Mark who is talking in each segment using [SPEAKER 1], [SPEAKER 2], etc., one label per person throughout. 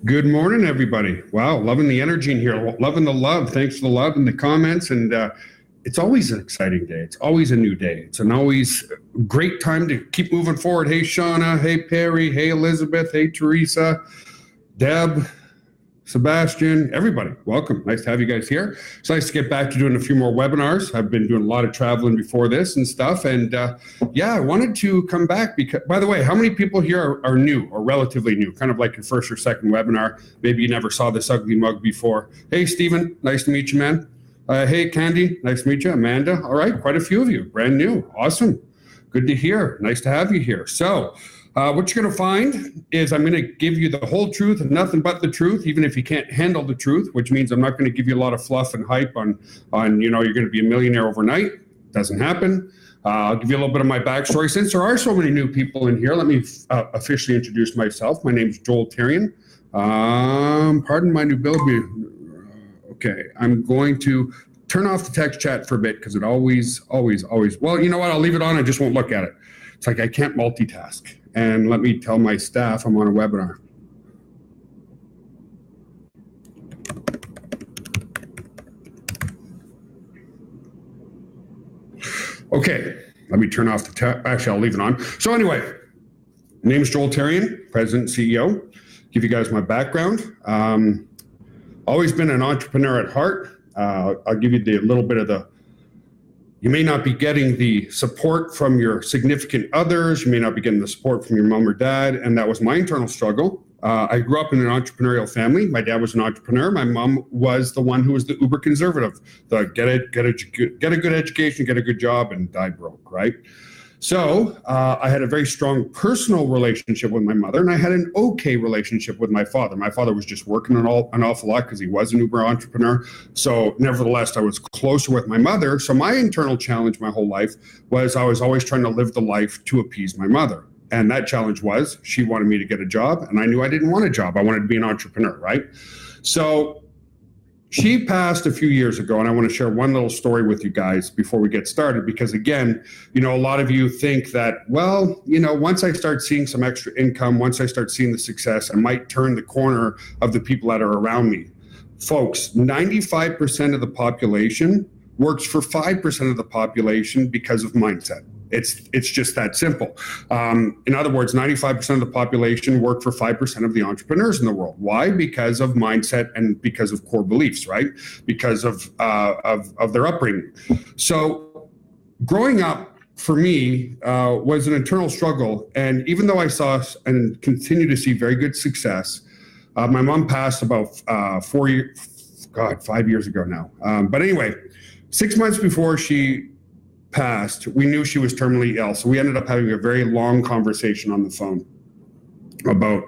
[SPEAKER 1] Good morning, everybody. Wow, loving the energy in here, loving the love. Thanks for the love and the comments. And it's always an exciting day. It's always a new day. It's an always great time to keep moving forward. Hey, Shauna. Hey, Perry. Hey, Elizabeth. Hey, Teresa. Deb. Sebastian, everybody, welcome. Nice to have you guys here. It's nice to get back to doing a few more webinars. I've been doing a lot of traveling before this and stuff. And yeah, I wanted to come back because, by the way, how many people here are new or relatively new, kind of like your first or second webinar? Maybe you never saw this ugly mug before. Hey, Stephen, nice to meet you, man. Hey, Candy, nice to meet you. Amanda, all right, quite a few of you, brand new. Awesome. Good to hear. Nice to have you here. So, what you're going to find is I'm going to give you the whole truth and nothing but the truth, even if you can't handle the truth, which means I'm not going to give you a lot of fluff and hype on you're going to be a millionaire overnight. Doesn't happen. I'll give you a little bit of my backstory. Since there are so many new people in here, let me officially introduce myself. My name is Joel Therrien. Pardon my nobility. Okay, I'm going to turn off the text chat for a bit because it always, well, you know what? I'll leave it on. I just won't look at it. It's like I can't multitask. And let me tell my staff I'm on a webinar. Okay, let me turn off the actually, I'll leave it on. So anyway, my name is Joel Therrien, President and CEO. Give you guys my background. Always been an entrepreneur at heart. I'll give you a little bit of the. You may not be getting the support from your significant others. You may not be getting the support from your mom or dad. And that was my internal struggle. I grew up in an entrepreneurial family. My dad was an entrepreneur. My mom was the one who was the uber conservative. The get a good education, get a good job, and die broke, right? So I had a very strong personal relationship with my mother, and I had an okay relationship with my father. My father was just working an awful lot because he was an Uber entrepreneur. So nevertheless, I was closer with my mother. So my internal challenge my whole life was I was always trying to live the life to appease my mother. And that challenge was she wanted me to get a job, and I knew I didn't want a job. I wanted to be an entrepreneur, right? So she passed a few years ago, and I want to share one little story with you guys before we get started, because again, a lot of you think that, well, once I start seeing some extra income, once I start seeing the success, I might turn the corner of the people that are around me. Folks, 95% of the population works for 5% of the population because of mindset. It's just that simple. In other words, 95% of the population work for 5% of the entrepreneurs in the world. Why? Because of mindset and because of core beliefs, right? Because of their upbringing. So growing up for me was an internal struggle. And even though I saw and continue to see very good success, my mom passed about 5 years ago now. But anyway, 6 months before she passed, we knew she was terminally ill. So we ended up having a very long conversation on the phone about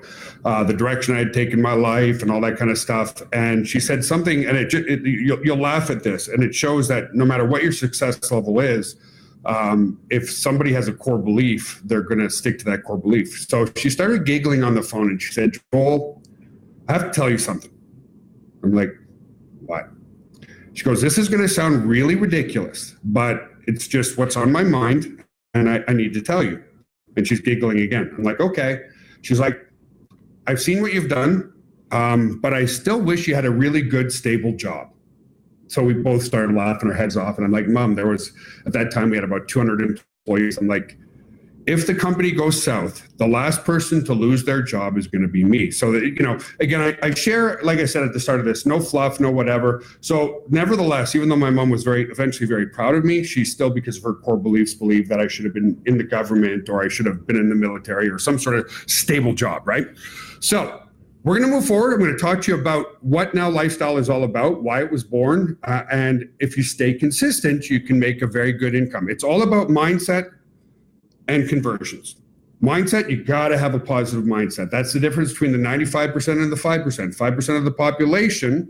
[SPEAKER 1] the direction I had taken my life and all that kind of stuff. And she said something, and you'll laugh at this, and it shows that no matter what your success level is, if somebody has a core belief, they're going to stick to that core belief. So she started giggling on the phone, and she said, Joel, I have to tell you something. I'm like, what? She goes, this is going to sound really ridiculous, but it's just what's on my mind, and I need to tell you. And she's giggling again. I'm like, okay. She's like, I've seen what you've done, but I still wish you had a really good, stable job. So we both started laughing our heads off. And I'm like, Mom, at that time, we had about 200 employees. I'm like, if the company goes south, the last person to lose their job is going to be me. So that, again, I share, like I said at the start of this, no fluff, no whatever. So nevertheless, even though my mom was eventually very proud of me, she still, because of her core beliefs, believed that I should have been in the government, or I should have been in the military, or some sort of stable job, right? So we're going to move forward. I'm going to talk to you about what Now Lifestyle is all about, why it was born, and if you stay consistent, you can make a very good income. It's all about mindset and conversions. Mindset, you got to have a positive mindset. That's the difference between the 95% and the 5%. 5% of the population,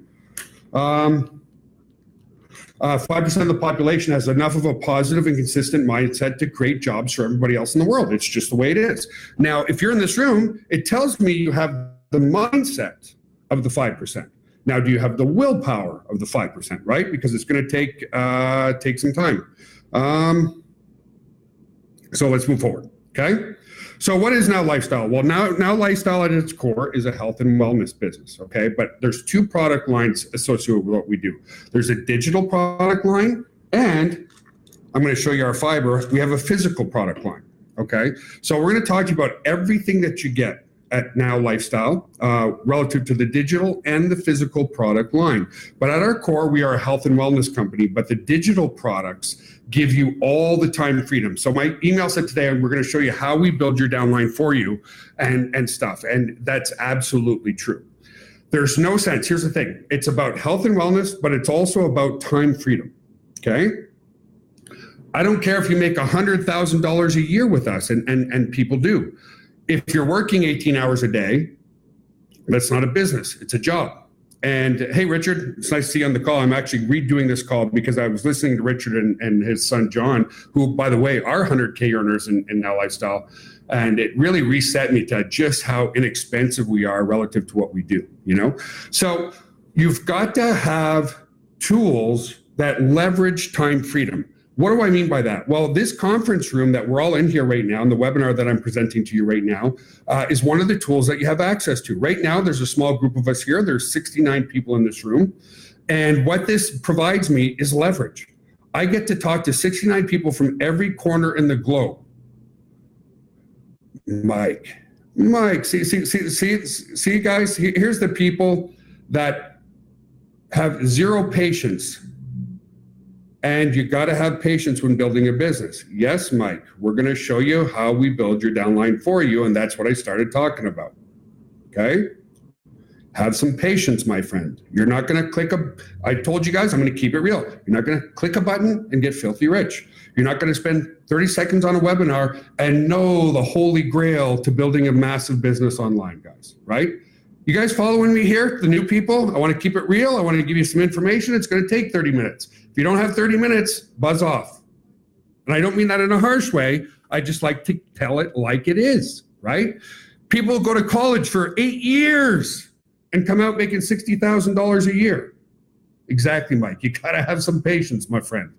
[SPEAKER 1] 5% of the population has enough of a positive and consistent mindset to create jobs for everybody else in the world. It's just the way it is. Now, if you're in this room, it tells me you have the mindset of the 5%. Now, do you have the willpower of the 5%, right? Because it's going to take some time. So let's move forward, okay? So what is Now LifeStyle? Well, now LifeStyle at its core is a health and wellness business, okay? But there's two product lines associated with what we do. There's a digital product line, and I'm going to show you our fiber. We have a physical product line, okay? So we're going to talk to you about everything that you get at Now LifeStyle relative to the digital and the physical product line. But at our core, we are a health and wellness company, but the digital products give you all the time freedom. So my email said today, we're going to show you how we build your downline for you and stuff. And that's absolutely true. There's no sense. Here's the thing. It's about health and wellness, but it's also about time freedom, okay? I don't care if you make $100,000 a year with us, and people do. If you're working 18 hours a day, that's not a business, it's a job. And hey, Richard, it's nice to see you on the call. I'm actually redoing this call because I was listening to Richard and his son, John, who, by the way, are 100K earners in Now LifeStyle. And it really reset me to just how inexpensive we are relative to what we do, you know? So you've got to have tools that leverage time freedom. What do I mean by that? Well, this conference room that we're all in here right now, and the webinar that I'm presenting to you right now, is one of the tools that you have access to. Right now, there's a small group of us here. There's 69 people in this room. And what this provides me is leverage. I get to talk to 69 people from every corner in the globe. Mike, see, guys, here's the people that have zero patience. And you got to have patience when building a business. Yes, Mike, we're going to show you how we build your downline for you. And that's what I started talking about. Okay? Have some patience, my friend. You're not going to I told you guys, I'm going to keep it real. You're not going to click a button and get filthy rich. You're not going to spend 30 seconds on a webinar and know the holy grail to building a massive business online, guys, right? You guys following me here, the new people? I want to keep it real. I want to give you some information. It's going to take 30 minutes. If you don't have 30 minutes, buzz off. And I don't mean that in a harsh way. I just like to tell it like it is, right? People go to college for 8 years and come out making $60,000 a year. Exactly, Mike. You got to have some patience, my friend.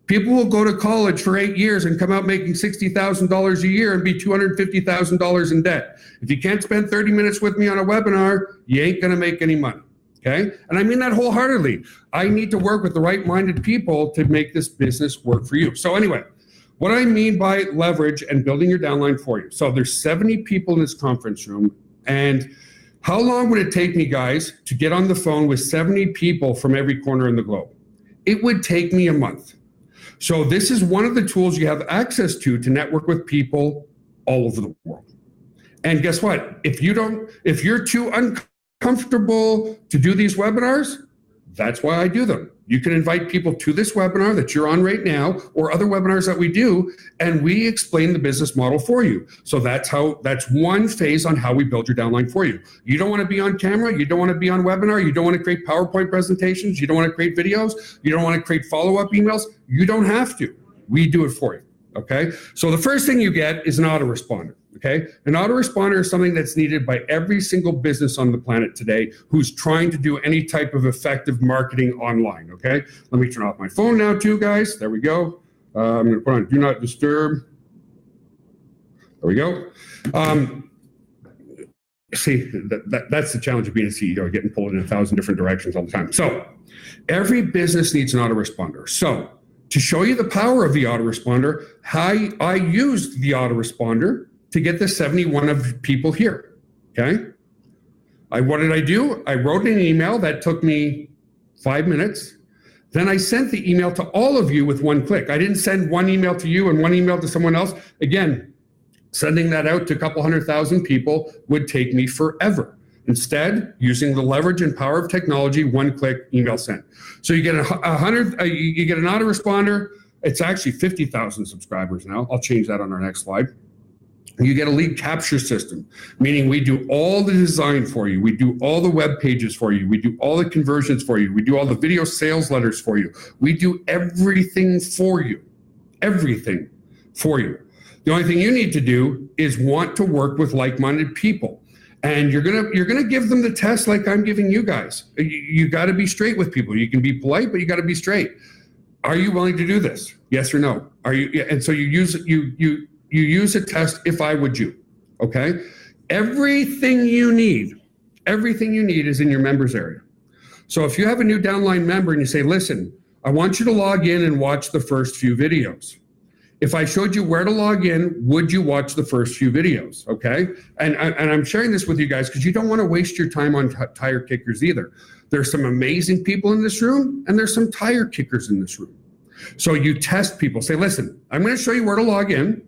[SPEAKER 1] People will go to college for 8 years and come out making $60,000 a year and be $250,000 in debt. If you can't spend 30 minutes with me on a webinar, you ain't going to make any money. Okay? And I mean that wholeheartedly. I need to work with the right-minded people to make this business work for you. So anyway, what I mean by leverage and building your downline for you. So there's 70 people in this conference room. And how long would it take me, guys, to get on the phone with 70 people from every corner in the globe? It would take me a month. So this is one of the tools you have access to network with people all over the world. And guess what? If you're too uncomfortable to do these webinars, that's why I do them. You can invite people to this webinar that you're on right now or other webinars that we do, and we explain the business model for you. So that's one phase on how we build your downline for you. You don't want to be on camera. You don't want to be on webinar. You don't want to create PowerPoint presentations. You don't want to create videos. You don't want to create follow-up emails. You don't have to. We do it for you. Okay. So the first thing you get is an autoresponder. Okay. An autoresponder is something that's needed by every single business on the planet today who's trying to do any type of effective marketing online. Okay. Let me turn off my phone now too, guys. There we go. I'm going to put on do not disturb. There we go. See, that's the challenge of being a CEO, getting pulled in 1,000 different directions all the time. So every business needs an autoresponder. So to show you the power of the autoresponder, how I used the autoresponder to get the 71 of people here, okay? What did I do? I wrote an email that took me 5 minutes. Then I sent the email to all of you with one click. I didn't send one email to you and one email to someone else. Again, sending that out to a couple 100,000 people would take me forever. Instead, using the leverage and power of technology, one click email sent. So you get you get an autoresponder. It's actually 50,000 subscribers now. I'll change that on our next slide. You get a lead capture system, meaning we do all the design for you. We do all the web pages for you. We do all the conversions for you. We do all the video sales letters for you. We do everything for you, everything for you. The only thing you need to do is want to work with like-minded people. And you're gonna give them the test like I'm giving you guys. You got to be straight with people. You can be polite, but you got to be straight. Are you willing to do this? Yes or no? Are you? And so you you use a test if I would you, okay? Everything you need is in your members area. So if you have a new downline member and you say, listen, I want you to log in and watch the first few videos. If I showed you where to log in, would you watch the first few videos, okay? And I'm sharing this with you guys because you don't want to waste your time on tire kickers either. There's some amazing people in this room and there's some tire kickers in this room. So you test people, say, listen, I'm going to show you where to log in.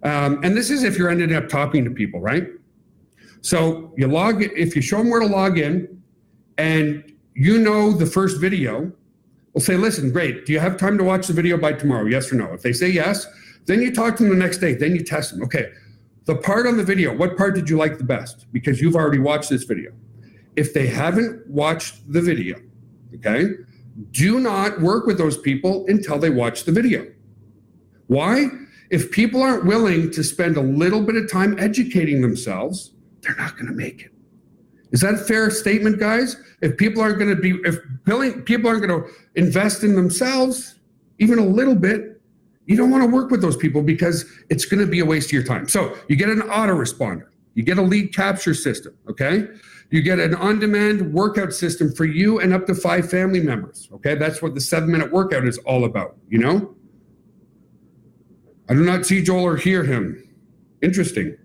[SPEAKER 1] And this is if you're ended up talking to people, right? So if you show them where to log in and you know the first video, we'll say, listen, great. Do you have time to watch the video by tomorrow? Yes or no? If they say yes, then you talk to them the next day. Then you test them. Okay, the part on the video, what part did you like the best? Because you've already watched this video. If they haven't watched the video, okay, do not work with those people until they watch the video. Why? If people aren't willing to spend a little bit of time educating themselves, they're not going to make it. Is that a fair statement, guys? If people aren't going to invest in themselves, even a little bit, you don't want to work with those people because it's going to be a waste of your time. So you get an autoresponder, you get a lead capture system, okay? You get an on-demand workout system for you and up to 5 family members, okay? That's what the 7-minute workout is all about, you know? I do not see Joel or hear him. Interesting.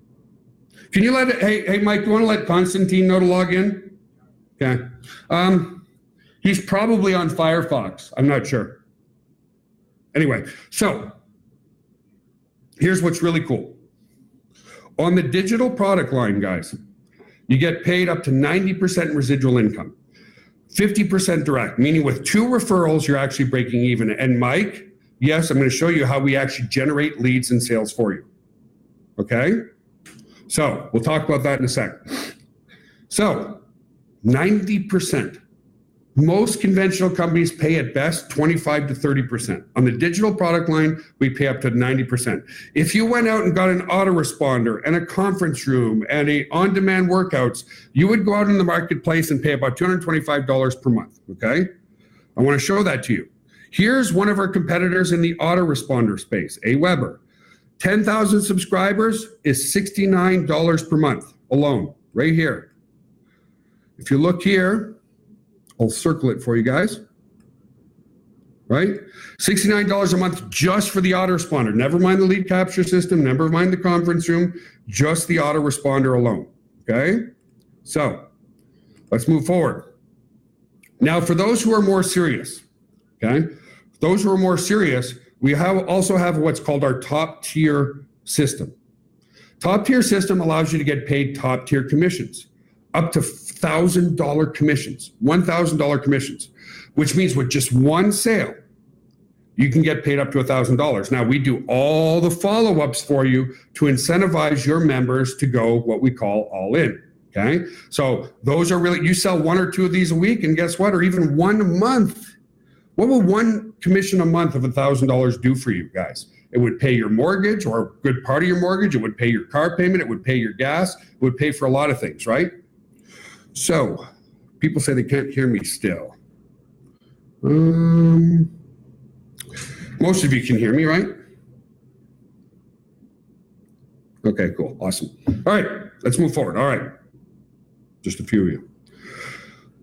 [SPEAKER 1] Can you hey Mike, you want to let Constantine know to log in? Okay. He's probably on Firefox. I'm not sure. Anyway, so here's what's really cool. On the digital product line, guys, you get paid up to 90% residual income, 50% direct, meaning with 2 referrals, you're actually breaking even. And Mike, yes, I'm going to show you how we actually generate leads and sales for you. Okay? So we'll talk about that in a second. So 90%. Most conventional companies pay at best 25 to 30%. On the digital product line, we pay up to 90%. If you went out and got an autoresponder and a conference room and a on-demand workouts, you would go out in the marketplace and pay about $225 per month, okay? I want to show that to you. Here's one of our competitors in the autoresponder space, Aweber. 10,000 subscribers is $69 per month alone, right here. If you look here, I'll circle it for you guys, right? $69 a month just for the autoresponder. Never mind the lead capture system, never mind the conference room, just the autoresponder alone, okay? So let's move forward. Now, for those who are more serious, okay? Those who are more serious, we also have what's called our top tier system. Top tier system allows you to get paid top tier commissions, up to $1,000 commissions, $1,000 commissions, which means with just one sale, you can get paid up to $1,000. Now we do all the follow-ups for you to incentivize your members to go what we call all in. Okay. So those are really, you sell 1 or 2 of these a week and guess what? Or even 1 a month. What will 1 commission a month of $1,000 do for you guys? It would pay your mortgage or a good part of your mortgage. It would pay your car payment. It would pay your gas. It would pay for a lot of things, right? So people say they can't hear me still. Most of you can hear me, right? Okay, cool. Awesome. All right, let's move forward. All right. Just a few of you.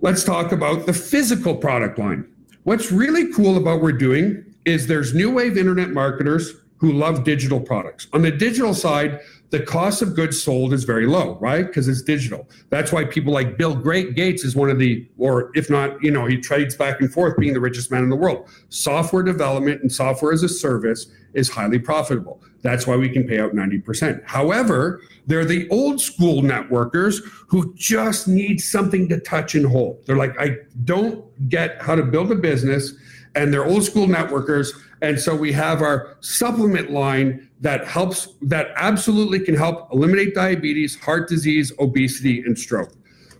[SPEAKER 1] Let's talk about the physical product line. What's really cool about what we're doing is there's new wave internet marketers who love digital products. On the digital side, the cost of goods sold is very low, right? Because it's digital. That's why people like Bill Gates is one of the, or if not, you know, he trades back and forth being the richest man in the world. Software development and software as a service is highly profitable. That's why we can pay out 90%. However, they're the old school networkers who just need something to touch and hold. They're like, I don't get how to build a business, and they're old school networkers. And so we have our supplement line that helps, that absolutely can help eliminate diabetes, heart disease, obesity, and stroke.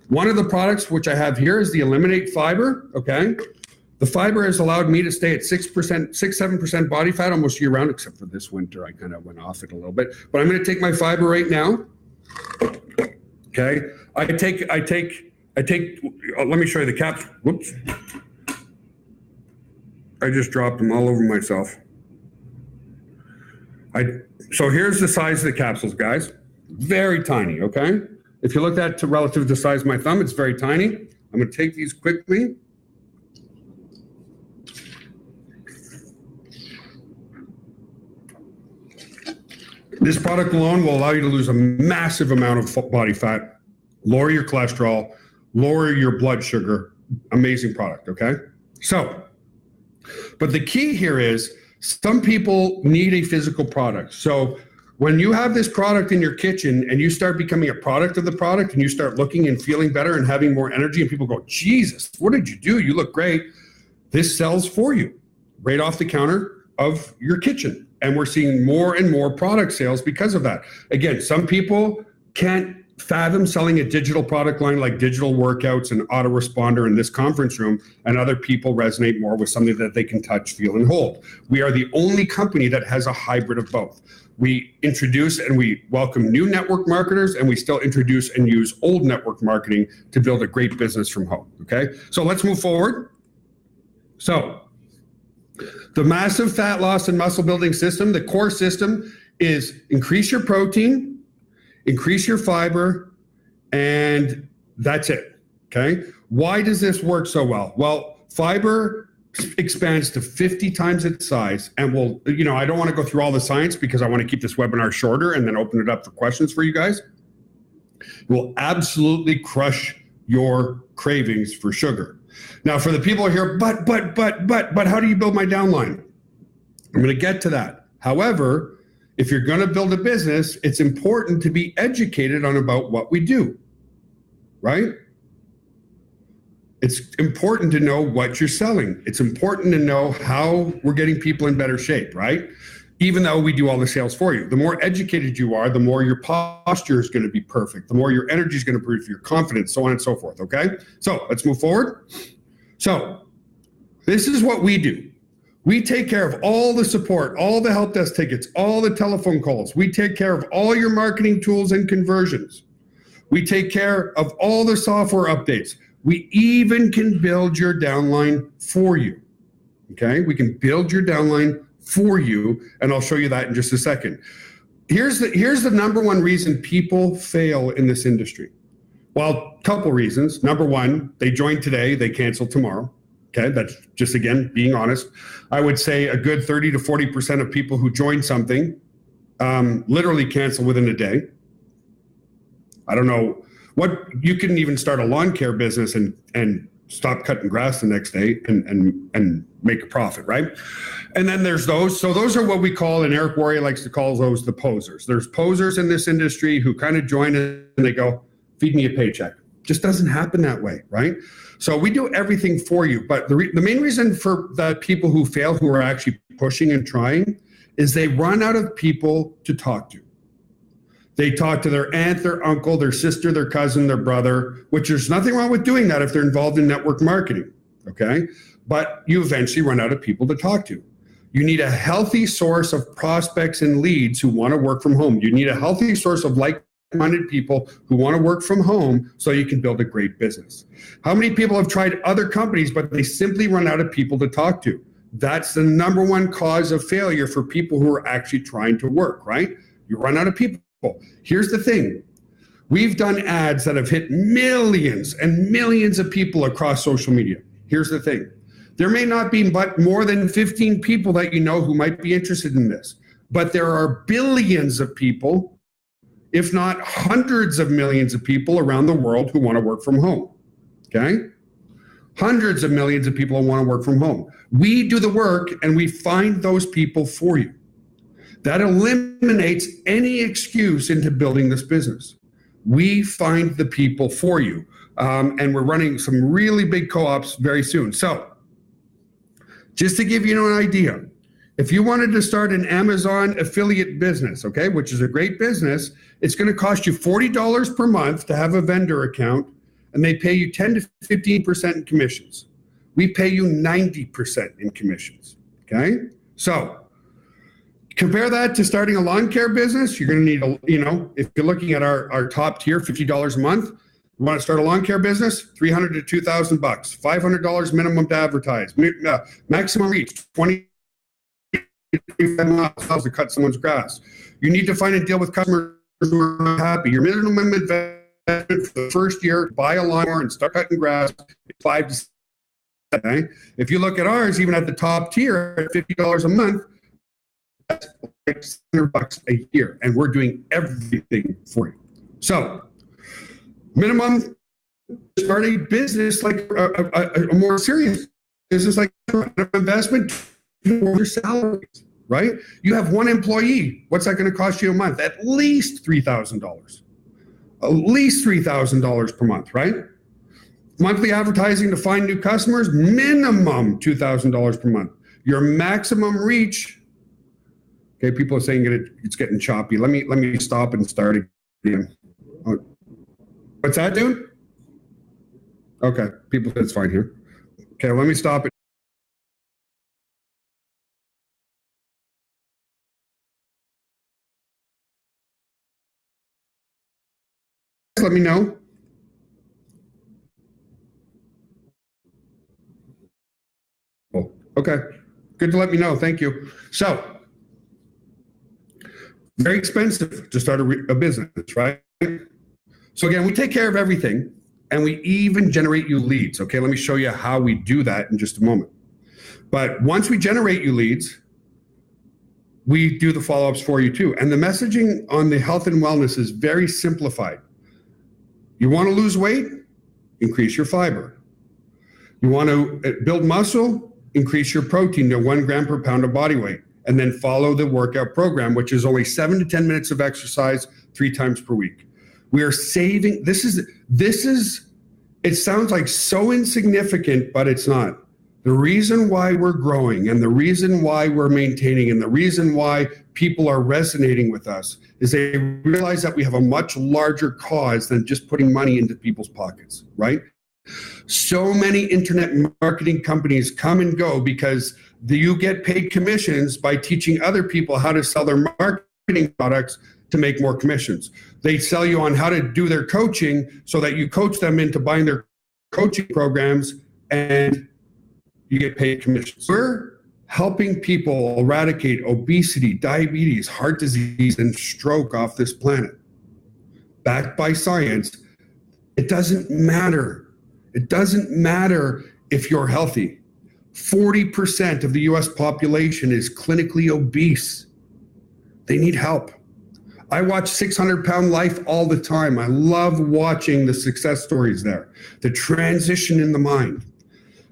[SPEAKER 1] One of the products which I have here is the Eliminate Fiber, okay? The fiber has allowed me to stay at 7% body fat almost year round, except for this winter. I kind of went off it a little bit, but I'm going to take my fiber right now. Okay. I take, let me show you the caps. Whoops. I just dropped them all over myself. So here's the size of the capsules, guys. Very tiny, okay? If you look at to relative to the size of my thumb, it's very tiny. I'm going to take these quickly. This product alone will allow you to lose a massive amount of body fat, lower your cholesterol, lower your blood sugar. Amazing product, okay? So, but the key here is some people need a physical product. So when you have this product in your kitchen and you start becoming a product of the product and you start looking and feeling better and having more energy and people go, Jesus, what did you do? You look great. This sells for you right off the counter of your kitchen. And we're seeing more and more product sales because of that. Again, some people can't fathom selling a digital product line like digital workouts and autoresponder in this conference room, and other people resonate more with something that they can touch, feel, and hold. We are the only company that has a hybrid of both. We introduce and we welcome new network marketers, and we still introduce and use old network marketing to build a great business from home, okay? So let's move forward. So the massive fat loss and muscle building system, the core system is increase your protein, increase your fiber, and that's it, okay? Why does this work so well? Well, fiber expands to 50 times its size, and will, I don't want to go through all the science because I want to keep this webinar shorter and then open it up for questions for you guys. It will absolutely crush your cravings for sugar. Now, for the people here, but how do you build my downline? I'm going to get to that. However, if you're going to build a business, it's important to be educated on about what we do, right? It's important to know what you're selling. It's important to know how we're getting people in better shape, right? Even though we do all the sales for you. The more educated you are, the more your posture is going to be perfect, the more your energy is going to improve, your confidence, so on and so forth, okay? So let's move forward. So this is what we do. We take care of all the support, all the help desk tickets, all the telephone calls. We take care of all your marketing tools and conversions. We take care of all the software updates. We even can build your downline for you, okay? We can build your downline for you, and I'll show you that in just a second. Here's the number one reason people fail in this industry. Well, a couple reasons. Number one, they join today, they cancel tomorrow. Okay, that's just, again, being honest. I would say a good 30 to 40% of people who join something literally cancel within a day. I don't know what, you can even start a lawn care business and stop cutting grass the next day and make a profit, right? And then there's those. So those are what we call, and Eric Warrior likes to call those the posers. There's posers in this industry who kind of join it and they go, feed me a paycheck. Just doesn't happen that way, right? So we do everything for you. But the main reason for the people who fail, who are actually pushing and trying, is they run out of people to talk to. They talk to their aunt, their uncle, their sister, their cousin, their brother, which there's nothing wrong with doing that if they're involved in network marketing, okay? But you eventually run out of people to talk to. You need a healthy source of prospects and leads who want to work from home. You need a healthy source of like-minded people who want to work from home so you can build a great business. How many people have tried other companies, but they simply run out of people to talk to? That's the number one cause of failure for people who are actually trying to work, right? You run out of people. Here's the thing. We've done ads that have hit millions and millions of people across social media. Here's the thing. There may not be but more than 15 people that you know who might be interested in this, but there are billions of people, if not hundreds of millions of people around the world who want to work from home, okay? Hundreds of millions of people who want to work from home. We do the work and we find those people for you. That eliminates any excuse into building this business. We find the people for you. And we're running some really big co-ops very soon. So just to give you an idea, if you wanted to start an Amazon affiliate business, okay, which is a great business, it's going to cost you $40 per month to have a vendor account, and they pay you 10 to 15% in commissions. We pay you 90% in commissions, okay? So compare that to starting a lawn care business. You're going to need, if you're looking at our top tier, $50 a month. You want to start a lawn care business? $300 to $2,000, $500 minimum to advertise, maximum reach, 20 miles to cut someone's grass. You need to find and deal with customers who are not happy. Your minimum investment for the first year, buy a lawnmower and start cutting grass, 5 to 7. Okay? If you look at ours, even at the top tier, at $50 a month, that's like $600 a year, and we're doing everything for you. So, minimum, start a business like a more serious business, like investment for your salaries, right? You have one employee. What's that going to cost you a month? At least $3,000. At least $3,000 per month, right? Monthly advertising to find new customers, minimum $2,000 per month. Your maximum reach. Okay, people are saying it's getting choppy. Let me stop and start again. What's that, dude? Okay, people said it's fine here. Okay, let me stop it. Let me know. Oh, okay, good to let me know. Thank you. So, very expensive to start a business, right? So again, we take care of everything, and we even generate you leads. Okay, let me show you how we do that in just a moment. But once we generate you leads, we do the follow-ups for you too. And the messaging on the health and wellness is very simplified. You want to lose weight? Increase your fiber. You want to build muscle? Increase your protein to 1 gram per pound of body weight. And then follow the workout program, which is only 7 to 10 minutes of exercise 3 times per week. We are saving, this is, it sounds like so insignificant, but it's not. The reason why we're growing and the reason why we're maintaining and the reason why people are resonating with us is they realize that we have a much larger cause than just putting money into people's pockets, right? So many internet marketing companies come and go because you get paid commissions by teaching other people how to sell their marketing products to make more commissions. They sell you on how to do their coaching so that you coach them into buying their coaching programs and you get paid commissions. We're helping people eradicate obesity, diabetes, heart disease, and stroke off this planet. Backed by science. It doesn't matter. It doesn't matter if you're healthy. 40% of the US population is clinically obese. They need help. I watch 600-Pound Life all the time. I love watching the success stories there, the transition in the mind.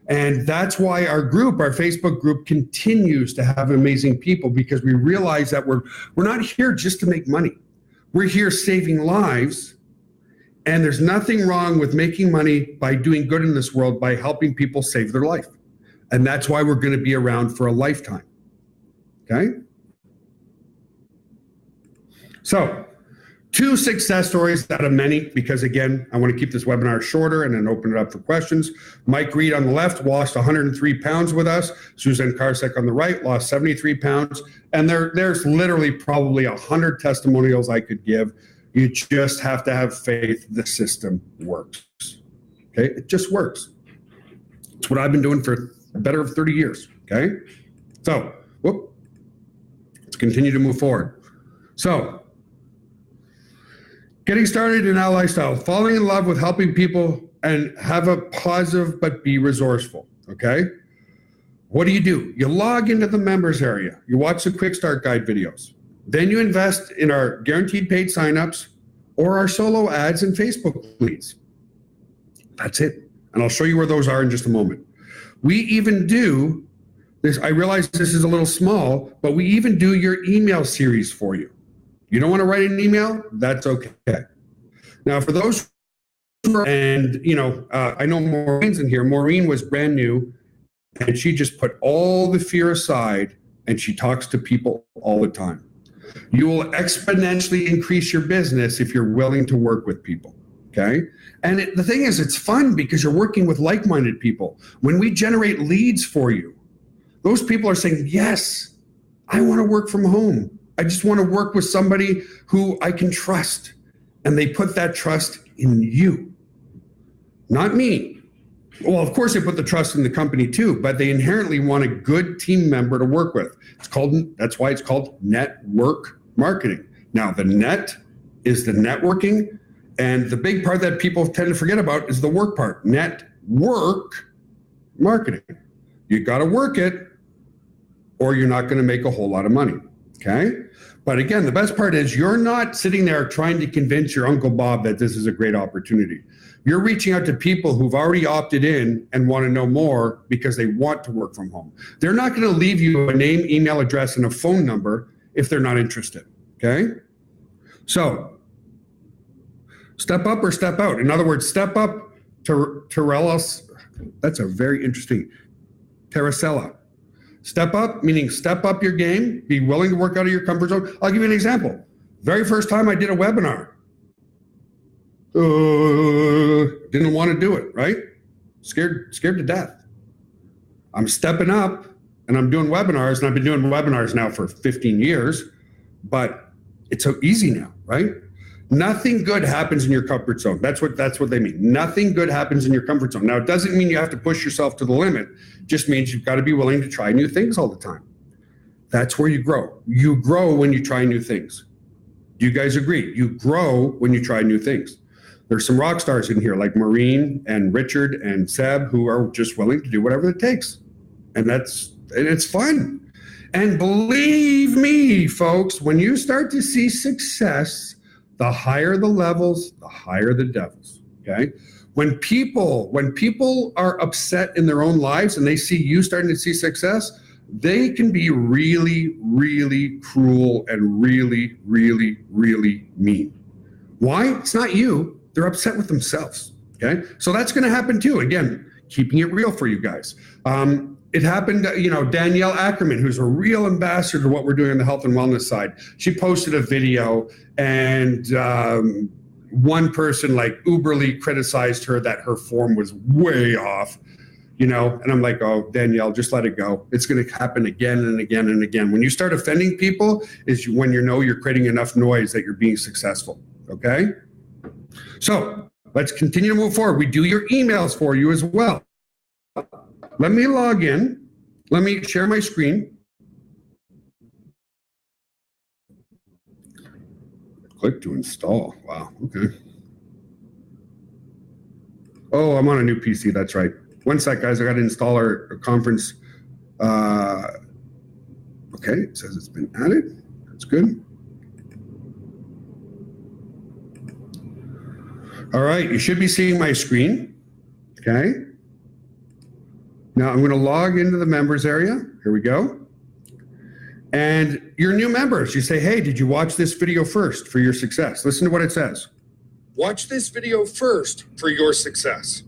[SPEAKER 1] And that's why our group, our Facebook group, continues to have amazing people, because we realize that we're not here just to make money. We're here saving lives. And there's nothing wrong with making money by doing good in this world, by helping people save their life. And that's why we're going to be around for a lifetime. Okay? So, 2 success stories out of many, because again, I want to keep this webinar shorter and then open it up for questions. Mike Reed on the left lost 103 pounds with us. Suzanne Karsek on the right lost 73 pounds. And there's literally probably 100 testimonials I could give. You just have to have faith the system works. Okay? It just works. It's what I've been doing for better of 30 years. Okay? So, let's continue to move forward. So, getting started in our lifestyle, falling in love with helping people and have a positive but be resourceful. Okay? What do? You log into the members area. You watch the quick start guide videos. Then you invest in our guaranteed paid signups or our solo ads and Facebook leads. That's it. And I'll show you where those are in just a moment. We even do this. I realize this is a little small, but we even do your email series for you. You don't want to write an email? That's okay. Now, for those who are, and I know Maureen's in here. Maureen was brand new, and she just put all the fear aside, and she talks to people all the time. You will exponentially increase your business if you're willing to work with people, okay? And the thing is, it's fun because you're working with like-minded people. When we generate leads for you, those people are saying, yes, I want to work from home. I just want to work with somebody who I can trust. And they put that trust in you, not me. Well, of course, they put the trust in the company too, but they inherently want a good team member to work with. That's why it's called network marketing. Now, the net is the networking, and the big part that people tend to forget about is the work part. Network marketing. You got to work it, or you're not going to make a whole lot of money. Okay? But again, the best part is you're not sitting there trying to convince your Uncle Bob that this is a great opportunity. You're reaching out to people who've already opted in and want to know more because they want to work from home. They're not going to leave you a name, email address, and a phone number if they're not interested. Okay? So, step up or step out. In other words, step up to Terrellos. That's a very interesting Terracella. Step up, meaning step up your game, be willing to work out of your comfort zone. I'll give you an example. Very first time I did a webinar. Didn't want to do it, right? Scared to death. I'm stepping up and I'm doing webinars, and I've been doing webinars now for 15 years, but it's so easy now, right? Nothing good happens in your comfort zone. That's what they mean. Nothing good happens in your comfort zone. Now, it doesn't mean you have to push yourself to the limit. It just means you've got to be willing to try new things all the time. That's where you grow. You grow when you try new things. Do you guys agree? You grow when you try new things. There's some rock stars in here like Maureen and Richard and Seb who are just willing to do whatever it takes. And it's fun. And believe me, folks, when you start to see success, the higher the levels, the higher the devils, okay? When people are upset in their own lives and they see you starting to see success, they can be really, really cruel and really, really, really mean. Why? It's not you. They're upset with themselves, okay? So that's going to happen too. Again, keeping it real for you guys. It happened, Danielle Ackerman, who's a real ambassador to what we're doing on the health and wellness side. She posted a video and one person like uberly criticized her that her form was way off, and I'm like, oh, Danielle, just let it go. It's going to happen again and again and again. When you start offending people is when you're creating enough noise that you're being successful, okay? So let's continue to move forward. We do your emails for you as well. Let me log in. Let me share my screen. Click to install. Wow, okay. Oh, I'm on a new PC, that's right. One sec, guys, I got to install our conference. Okay, it says it's been added. That's good. All right, you should be seeing my screen, okay? Now I'm gonna log into the members area. Here we go. And your new members, you say, hey, did you watch this video first for your success? Listen to what it says. Watch this video first for your success.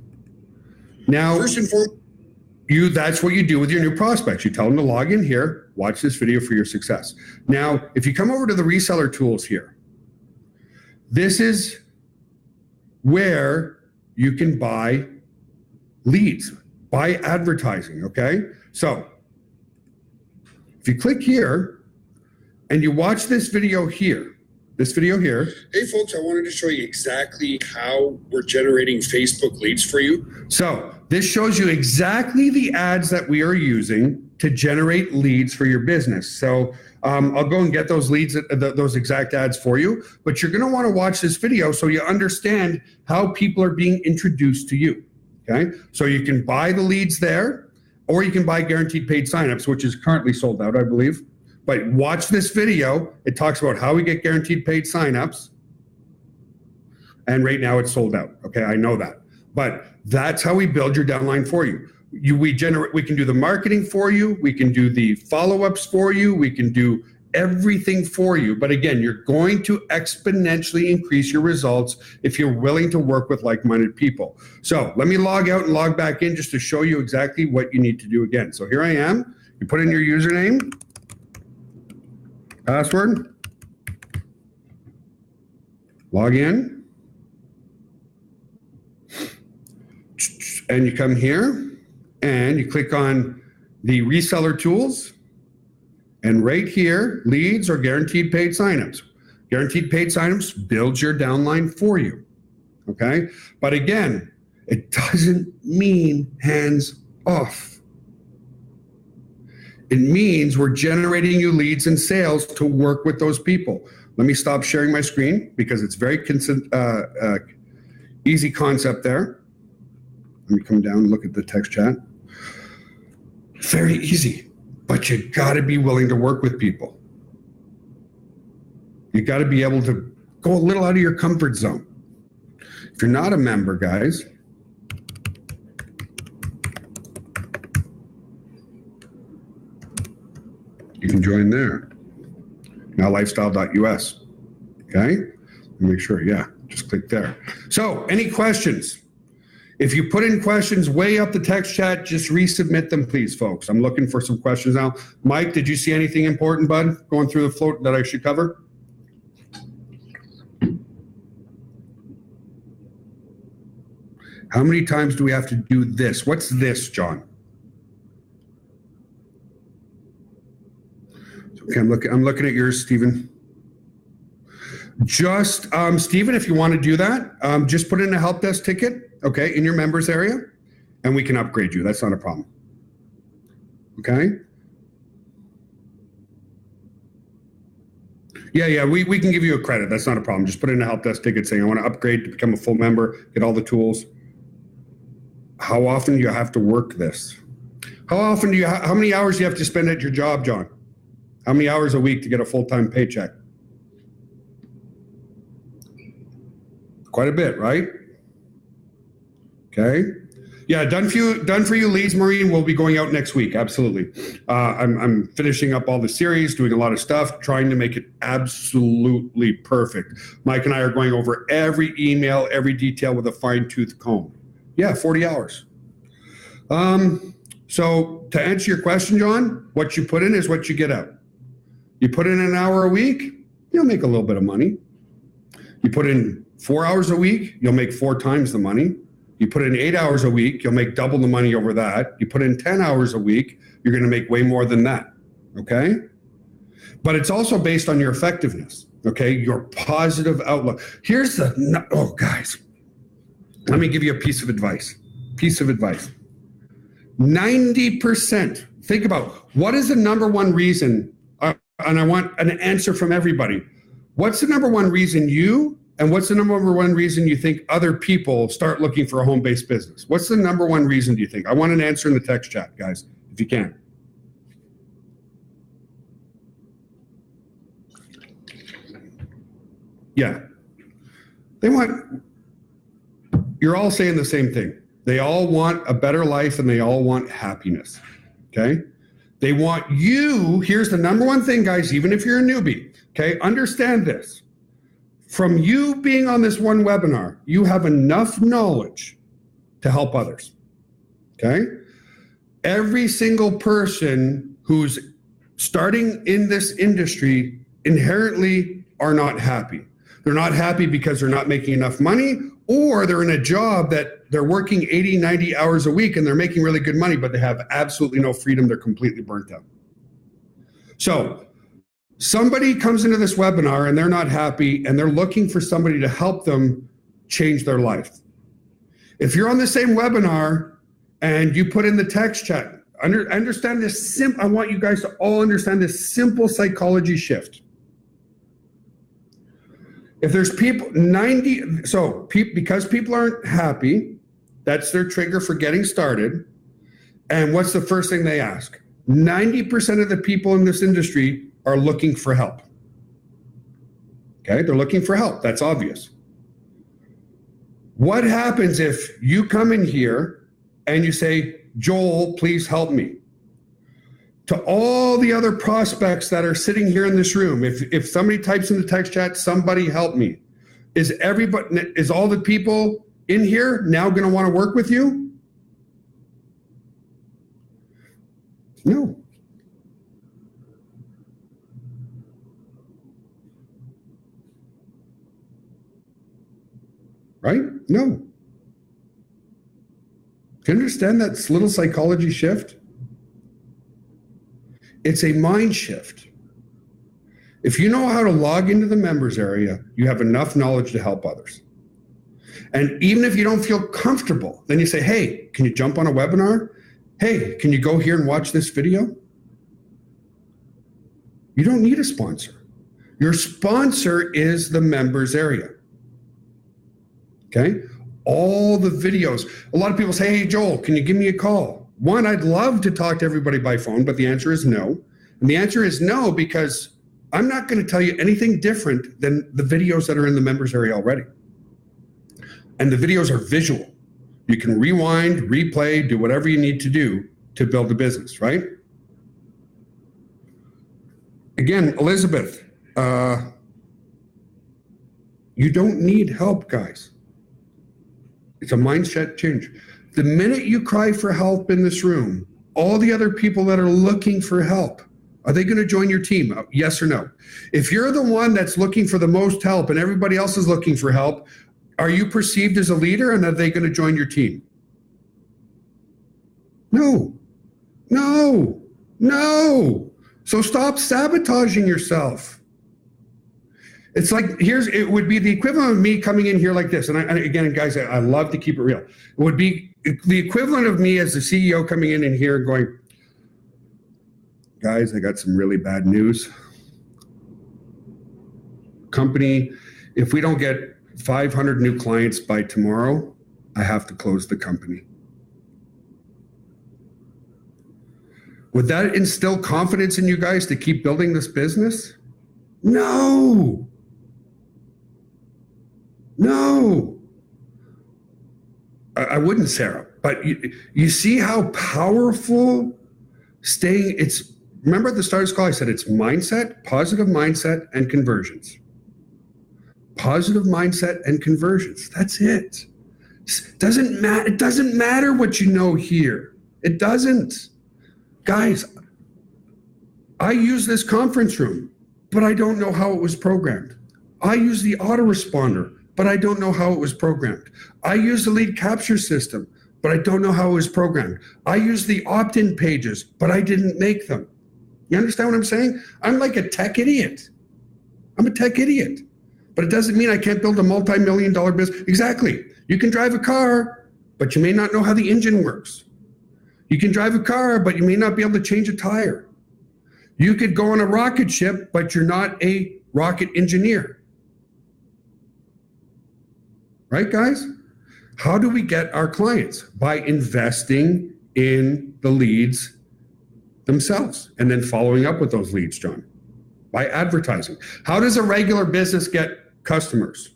[SPEAKER 1] Now, first and foremost, that's what you do with your new prospects. You tell them to log in here, watch this video for your success. Now, if you come over to the reseller tools here, this is where you can buy leads, buy advertising, okay? So if you click here and you watch this video here, Hey folks, I wanted to show you exactly how we're generating Facebook leads for you. So this shows you exactly the ads that we are using to generate leads for your business. So I'll go and get those leads, those exact ads for you, but you're gonna wanna watch this video so you understand how people are being introduced to you, okay? So you can buy the leads there, or you can buy guaranteed paid signups, which is currently sold out, I believe. But watch this video. It talks about how we get guaranteed paid signups. And right now it's sold out. Okay, I know that. But that's how we build your downline for you. We can do the marketing for you. We can do the follow-ups for you. We can do everything for you. But again, you're going to exponentially increase your results if you're willing to work with like-minded people. So let me log out and log back in just to show you exactly what you need to do again. So here I am. You put in your username, password, log in, and you come here and you click on the reseller tools, and right here, leads or guaranteed paid signups. Guaranteed paid signups builds your downline for you, okay? But again, It doesn't mean hands off. It means we're generating you leads and sales to work with those people. Let me stop sharing my screen because it's very easy concept there. Let me come down and look at the text chat. Very easy, but you got to be willing to work with people. You got to be able to go a little out of your comfort zone. If you're not a member, guys, you can join there. Now lifestyle.us. Okay? Make sure, yeah, just click there. So, any questions? If you put in questions way up the text chat, just resubmit them, please, folks. I'm looking for some questions now. Mike, did you see anything important, bud, going through the float that I should cover? How many times do we have to do this? What's this, John? Okay, I'm looking at yours, Stephen. Just, Stephen, if you want to do that, just put in a help desk ticket, okay, in your members area, and we can upgrade you. That's not a problem. Okay? Yeah, we can give you a credit. That's not a problem. Just put in a help desk ticket saying, I want to upgrade to become a full member, get all the tools. How often do you have to work this? How many hours do you have to spend at your job, John? How many hours a week to get a full-time paycheck? Quite a bit, right? Okay. Yeah, done for you leads, Maureen, will be going out next week. Absolutely. I'm finishing up all the series, doing a lot of stuff, trying to make it absolutely perfect. Mike and I are going over every email, every detail with a fine-tooth comb. Yeah, 40 hours. So to answer your question, John, what you put in is what you get out. You put in an hour a week, you'll make a little bit of money. You put in 4 hours a week, you'll make 4 times the money. You put in 8 hours a week, you'll make double the money over that. You put in 10 hours a week, you're going to make way more than that. Okay? But it's also based on your effectiveness. Okay? Your positive outlook. Here's the, oh, guys, let me give you a piece of advice. 90%, think about what is the number one reason, and I want an answer from everybody. What's the number one reason you, and what's the number one reason you think other people start looking for a home-based business? What's the number one reason do you think? I want an answer in the text chat, guys, if you can. Yeah. You're all saying the same thing. They all want a better life and they all want happiness, okay? They want you, here's the number one thing, guys, even if you're a newbie, okay? Understand this. From you being on this one webinar, you have enough knowledge to help others, okay? Every single person who's starting in this industry inherently are not happy. They're not happy because they're not making enough money, or they're in a job that they're working 80, 90 hours a week and they're making really good money, but they have absolutely no freedom. They're completely burnt out. So somebody comes into this webinar and they're not happy and they're looking for somebody to help them change their life. If you're on the same webinar and you put in the text chat, understand this I want you guys to all understand this simple psychology shift. If there's people, because people aren't happy, that's their trigger for getting started. And what's the first thing they ask? 90% of the people in this industry are looking for help. Okay, they're looking for help. That's obvious. What happens if you come in here and you say, Joel, please help me? To all the other prospects that are sitting here in this room, if somebody types in the text chat, somebody help me, is all the people in here now going to want to work with you? No. Right? No. Do you understand that little psychology shift? It's a mind shift. If you know how to log into the members area, you have enough knowledge to help others. And even if you don't feel comfortable, then you say, hey, can you jump on a webinar? Hey, can you go here and watch this video? You don't need a sponsor. Your sponsor is the members area. Okay? All the videos. A lot of people say, hey, Joel, can you give me a call? One, I'd love to talk to everybody by phone, but the answer is no. And the answer is no, because I'm not going to tell you anything different than the videos that are in the members area already. And the videos are visual. You can rewind, replay, do whatever you need to do to build a business, right? Again, Elizabeth, you don't need help, guys. It's a mindset change. The minute you cry for help in this room, all the other people that are looking for help, are they going to join your team? Yes or no? If you're the one that's looking for the most help and everybody else is looking for help, are you perceived as a leader, and are they going to join your team? No, no, no. So stop sabotaging yourself. It's like, it would be the equivalent of me coming in here like this. And again, guys, I love to keep it real. It would be the equivalent of me as the CEO coming in here going, guys, I got some really bad news. Company, if we don't get 500 new clients by tomorrow, I have to close the company. Would that instill confidence in you guys to keep building this business? No. No. I wouldn't, Sarah. But you see how powerful remember at the start of this call, I said it's mindset, positive mindset, and conversions. Positive mindset and conversions. That's it. It doesn't matter what you know here. It doesn't. Guys, I use this conference room, but I don't know how it was programmed. I use the autoresponder, but I don't know how it was programmed. I use the lead capture system, but I don't know how it was programmed. I use the opt-in pages, but I didn't make them. You understand what I'm saying? I'm like a tech idiot. I'm a tech idiot. But it doesn't mean I can't build a multi-million-dollar business. Exactly. You can drive a car, but you may not know how the engine works. You can drive a car, but you may not be able to change a tire. You could go on a rocket ship, but you're not a rocket engineer. Right, guys? How do we get our clients? By investing in the leads themselves and then following up with those leads, John. By advertising. How does a regular business get customers?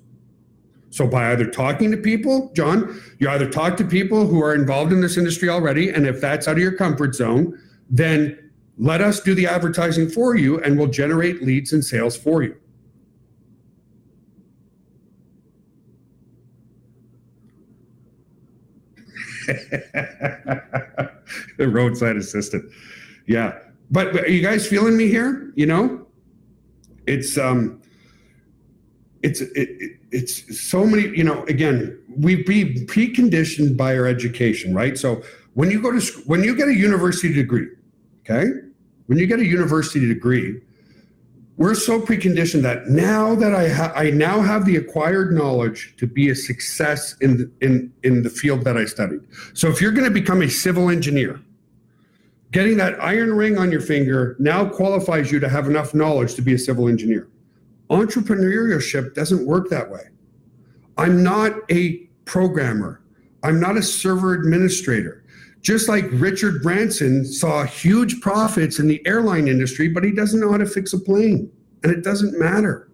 [SPEAKER 1] So by either talking to people, John, you either talk to people who are involved in this industry already, and if that's out of your comfort zone, then let us do the advertising for you and we'll generate leads and sales for you. The roadside assistant. Yeah. But are you guys feeling me here? You know, it's so many, you know, again, we be preconditioned by our education, right? So when you get a university degree, okay? When you get a university degree, we're so preconditioned that now that I now have the acquired knowledge to be a success in the field that I studied. So if you're going to become a civil engineer, getting that iron ring on your finger now qualifies you to have enough knowledge to be a civil engineer. Entrepreneurship doesn't work that way. I'm not a programmer. I'm not a server administrator. Just like Richard Branson saw huge profits in the airline industry, but he doesn't know how to fix a plane, and it doesn't matter.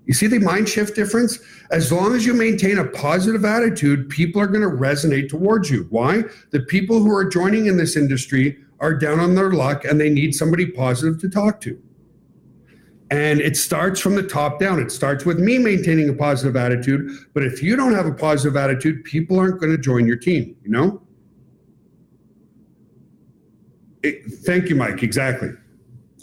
[SPEAKER 1] You see the mind shift difference? As long as you maintain a positive attitude, people are going to resonate towards you. Why? The people who are joining in this industry are down on their luck and they need somebody positive to talk to. And it starts from the top down. It starts with me maintaining a positive attitude. But if you don't have a positive attitude, people aren't going to join your team, you know? Thank you, Mike. Exactly.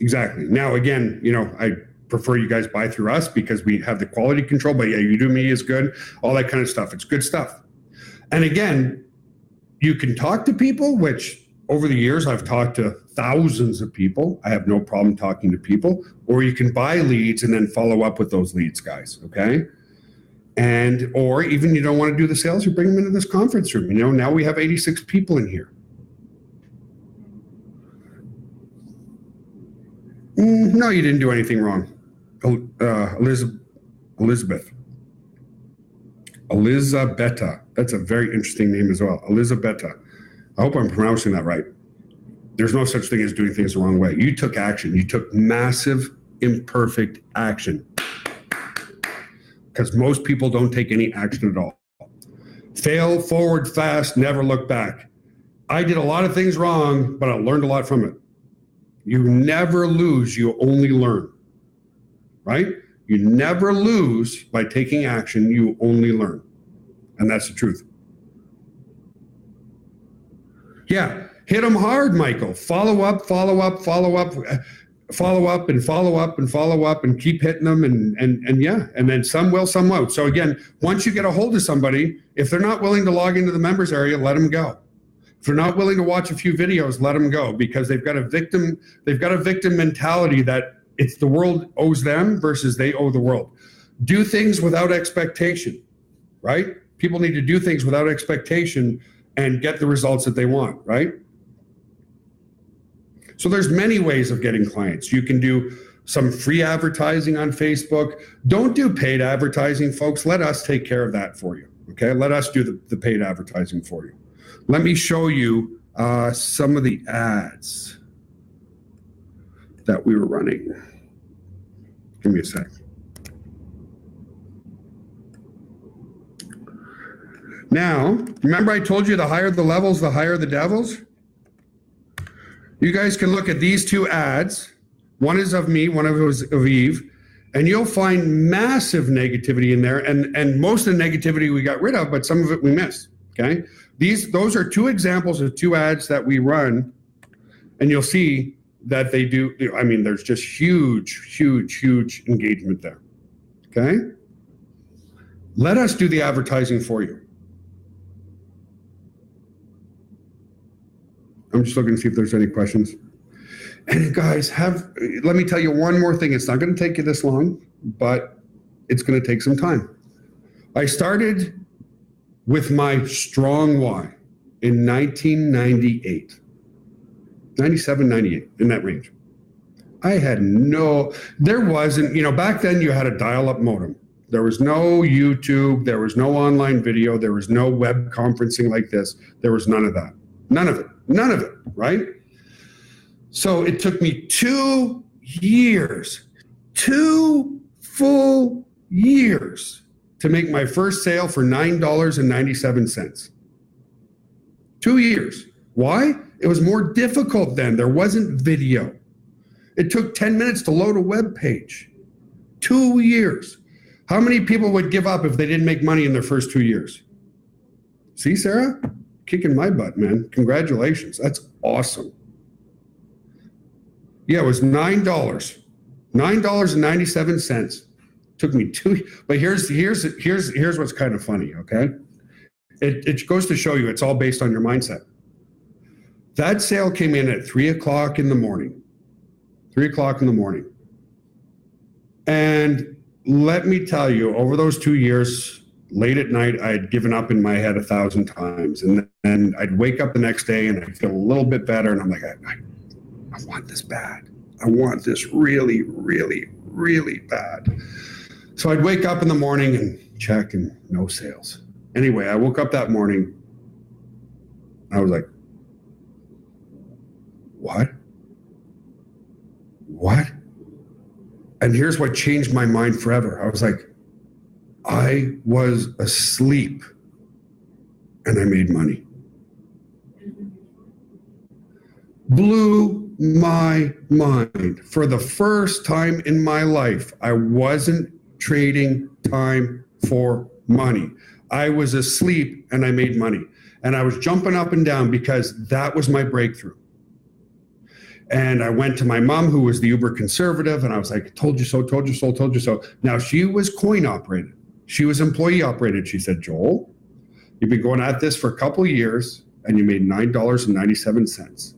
[SPEAKER 1] Now, again, you know, I prefer you guys buy through us because we have the quality control, but yeah, Udemy is good, all that kind of stuff. It's good stuff. And again, you can talk to people, which over the years, I've talked to thousands of people. I have no problem talking to people. Or you can buy leads and then follow up with those leads, guys, okay? And, or even you don't want to do the sales, you bring them into this conference room. You know, now we have 86 people in here. No, you didn't do anything wrong. Elizabeth. Elizabetta. That's a very interesting name as well. Elizabetta. I hope I'm pronouncing that right. There's no such thing as doing things the wrong way. You took action. You took massive, imperfect action. Because most people don't take any action at all. Fail forward fast, never look back. I did a lot of things wrong, but I learned a lot from it. You never lose, you only learn, right? You never lose by taking action, you only learn. And that's the truth. Yeah, hit them hard, Michael. Follow up, follow up, follow up, follow up and follow up and follow up and keep hitting them and yeah, and then some will, some won't. So again, once you get a hold of somebody, if they're not willing to log into the members area, let them go. If they're not willing to watch a few videos, let them go, because they've got a victim mentality that it's the world owes them versus they owe the world. Do things without expectation, right? People need to do things without expectation and get the results that they want, right? So there's many ways of getting clients. You can do some free advertising on Facebook. Don't do paid advertising, folks. Let us take care of that for you, okay? Let us do the paid advertising for you. Let me show you some of the ads that we were running. Give me a sec. Now, remember I told you the higher the levels, the higher the devils? You guys can look at these two ads. One is of me, one of it was of Eve, and you'll find massive negativity in there. And most of the negativity we got rid of, but some of it we missed, okay? Those are two examples of two ads that we run, and you'll see that they do, I mean, there's just huge, huge, huge engagement there, okay? Let us do the advertising for you. I'm just looking to see if there's any questions. And guys, let me tell you one more thing. It's not going to take you this long, but it's going to take some time. I started with my strong why in 1998, 97, 98, in that range. There wasn't, back then you had a dial-up modem. There was no YouTube, there was no online video, there was no web conferencing like this. There was none of that. None of it, right? So it took me 2 years, 2 full years to make my first sale for $9.97. 2 years. Why? It was more difficult then. There wasn't video. It took 10 minutes to load a web page. 2 years. How many people would give up if they didn't make money in their first 2 years? See, Sarah? Kicking my butt, man. Congratulations. That's awesome. Yeah, it was $9. $9.97. Took me 2, but here's what's kind of funny, okay? It goes to show you it's all based on your mindset. That sale came in at 3 o'clock in the morning. 3 o'clock in the morning. And let me tell you, over those 2 years, late at night, I had given up in my head 1,000 times. And then I'd wake up the next day and I'd feel a little bit better. And I'm like, I want this bad. I want this really, really, really bad. So I'd wake up in the morning and check and no sales. Anyway, I woke up that morning. I was like, what? And here's what changed my mind forever. I was like, I was asleep and I made money. Blew my mind. For the first time in my life, I wasn't trading time for money. I was asleep and I made money. And I was jumping up and down because that was my breakthrough. And I went to my mom, who was the uber conservative, and I was like, told you so, told you so, told you so. Now, she was coin operated. She was employee operated. She said, Joel, you've been going at this for a couple of years and you made $9.97.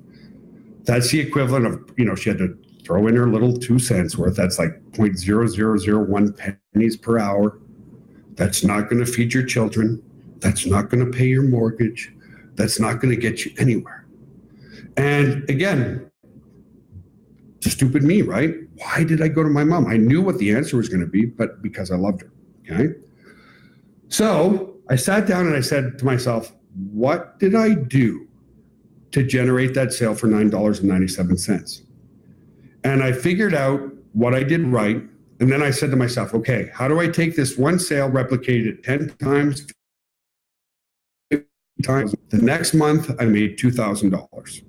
[SPEAKER 1] That's the equivalent of, she had to throw in her little 2 cents worth. That's like 0.0001 pennies per hour. That's not going to feed your children. That's not going to pay your mortgage. That's not going to get you anywhere. And again, stupid me, right? Why did I go to my mom? I knew what the answer was going to be, but because I loved her, okay? So I sat down and I said to myself, what did I do to generate that sale for $9.97? And I figured out what I did right. And then I said to myself, okay, how do I take this one sale, replicate it 10 times, 50 times? The next month, I made $2,000.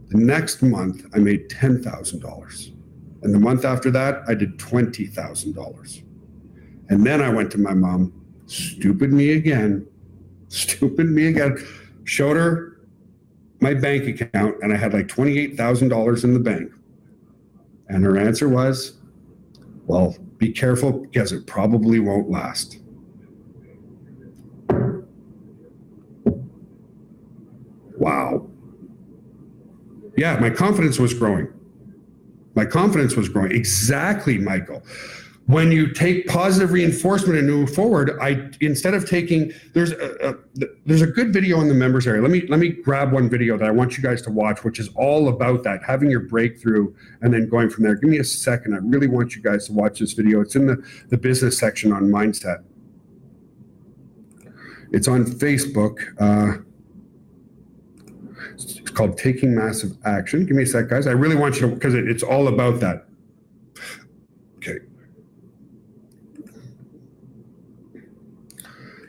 [SPEAKER 1] The next month, I made $10,000. And the month after that, I did $20,000. And then I went to my mom, stupid me again, showed her my bank account, and I had like $28,000 in the bank. And her answer was, well, be careful because it probably won't last. Wow. Yeah, my confidence was growing. Exactly, Michael. When you take positive reinforcement and move forward, instead of taking, there's a good video in the members area. Let me grab one video that I want you guys to watch, which is all about that, having your breakthrough and then going from there. Give me a second. I really want you guys to watch this video. It's in the business section on mindset. It's on Facebook. It's called Taking Massive Action. Give me a sec, guys. I really want you to, because it's all about that. Okay.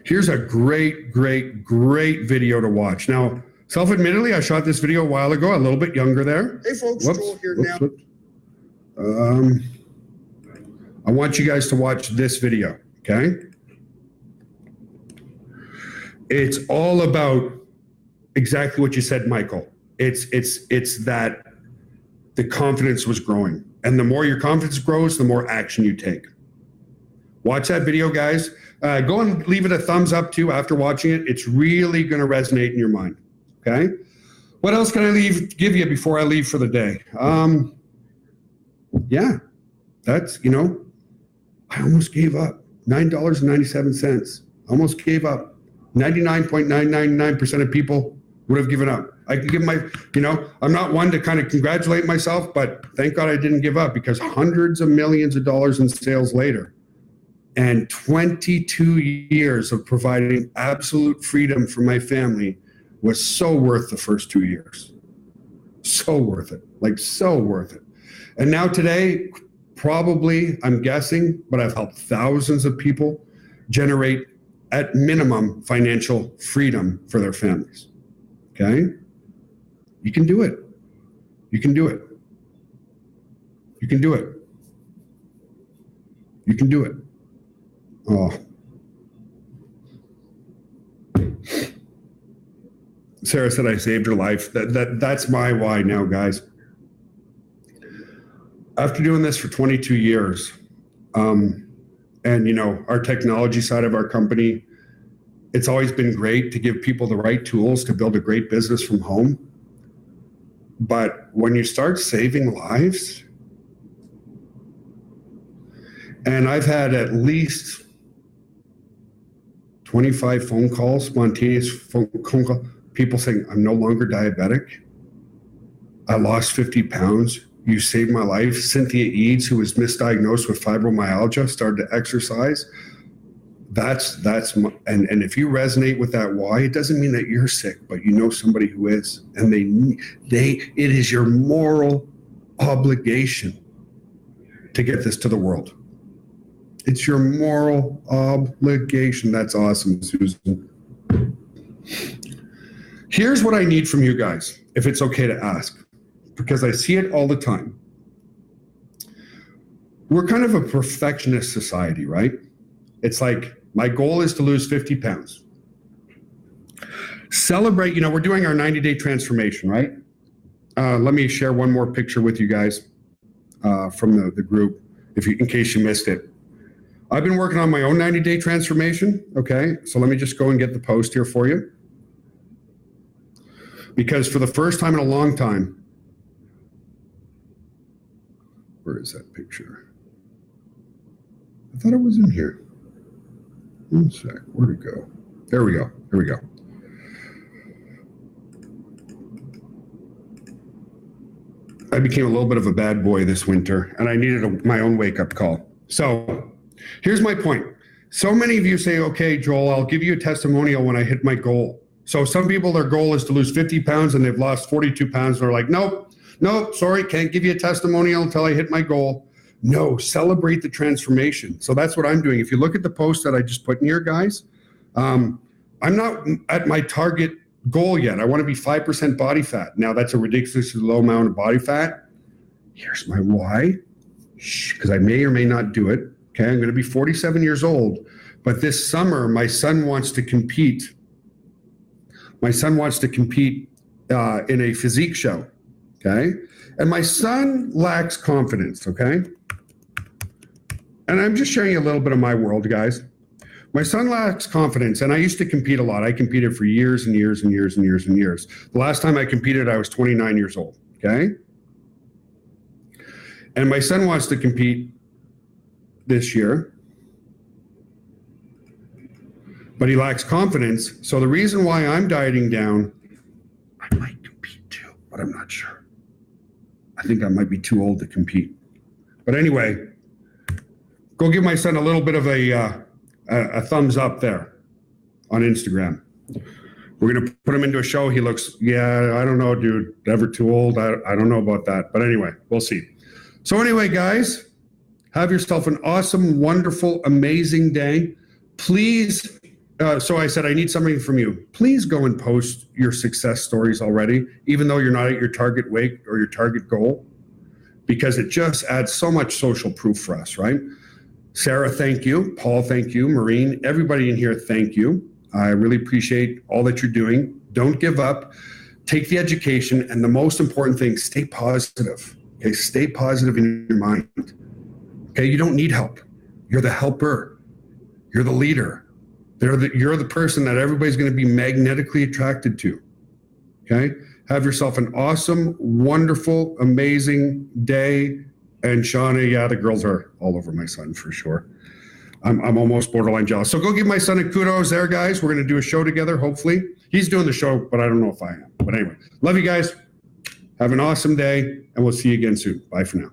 [SPEAKER 1] Here's a great video to watch. Now, self-admittedly, I shot this video a while ago, a little bit younger there.
[SPEAKER 2] Hey folks, Joel here now.
[SPEAKER 1] I want you guys to watch this video, okay? It's all about exactly what you said, Michael. It's that the confidence was growing. And the more your confidence grows, the more action you take. Watch that video, guys. Go and leave it a thumbs up too after watching it. It's really going to resonate in your mind. Okay. What else can I give you before I leave for the day? Yeah, that's, I almost gave up. $9.97. Almost gave up. 99.999% of people would have given up. I could give I'm not one to kind of congratulate myself, but thank God I didn't give up, because hundreds of millions of dollars in sales later, and 22 years of providing absolute freedom for my family was so worth the first 2 years. So worth it. Like, so worth it. And now today, probably, I'm guessing, but I've helped thousands of people generate, at minimum, financial freedom for their families. Okay? You can do it. You can do it. You can do it. You can do it. Oh. Sarah said I saved her life. That's my why now, guys. After doing this for 22 years, and our technology side of our company, it's always been great to give people the right tools to build a great business from home. But when you start saving lives, and I've had at least 25 phone calls, spontaneous phone calls, people saying, I'm no longer diabetic. I lost 50 pounds. You saved my life. Cynthia Eads, who was misdiagnosed with fibromyalgia, started to exercise. And if you resonate with that why, it doesn't mean that you're sick, but you know somebody who is. And it is your moral obligation to get this to the world. It's your moral obligation. That's awesome, Susan. Here's what I need from you guys, if it's okay to ask, because I see it all the time. We're kind of a perfectionist society, right? It's like, my goal is to lose 50 pounds. Celebrate, we're doing our 90-day transformation, right? Let me share one more picture with you guys from the group, in case you missed it. I've been working on my own 90-day transformation, okay? So let me just go and get the post here for you. Because for the first time in a long time, where is that picture? I thought it was in here. One sec. Where'd it go? There we go. Here we go. I became a little bit of a bad boy this winter, and I needed my own wake-up call. So here's my point. So many of you say, okay, Joel, I'll give you a testimonial when I hit my goal. So some people, their goal is to lose 50 pounds and they've lost 42 pounds. And they're like, nope, sorry, can't give you a testimonial until I hit my goal. No, celebrate the transformation. So that's what I'm doing. If you look at the post that I just put in here, guys, I'm not at my target goal yet. I want to be 5% body fat. Now that's a ridiculously low amount of body fat. Here's my why, because I may or may not do it. Okay, I'm going to be 47 years old, but this summer my son wants to compete. My son wants to compete in a physique show. Okay, and my son lacks confidence. Okay, and I'm just sharing a little bit of my world, guys. My son lacks confidence, and I used to compete a lot. I competed for years and years and years and years and years. The last time I competed, I was 29 years old, okay? And my son wants to compete this year, but he lacks confidence. So the reason why I'm dieting down, I might compete too, but I'm not sure. I think I might be too old to compete. But anyway, go give my son a little bit of a thumbs up there on Instagram. We're going to put him into a show. He looks, yeah, I don't know, dude, never too old. I don't know about that. But anyway, we'll see. So anyway, guys, have yourself an awesome, wonderful, amazing day. Please, so I said, I need something from you. Please go and post your success stories already, even though you're not at your target weight or your target goal, because it just adds so much social proof for us, right? Sarah, thank you. Paul, thank you. Maureen, everybody in here, thank you. I really appreciate all that you're doing. Don't give up. Take the education. And the most important thing, stay positive. Okay, stay positive in your mind. Okay, you don't need help. You're the helper. You're the leader. You're the person that everybody's going to be magnetically attracted to. Okay, have yourself an awesome, wonderful, amazing day. And Shauna, yeah, the girls are all over my son for sure. I'm almost borderline jealous. So go give my son a kudos there, guys. We're going to do a show together, hopefully. He's doing the show, but I don't know if I am. But anyway, love you guys. Have an awesome day, and we'll see you again soon. Bye for now.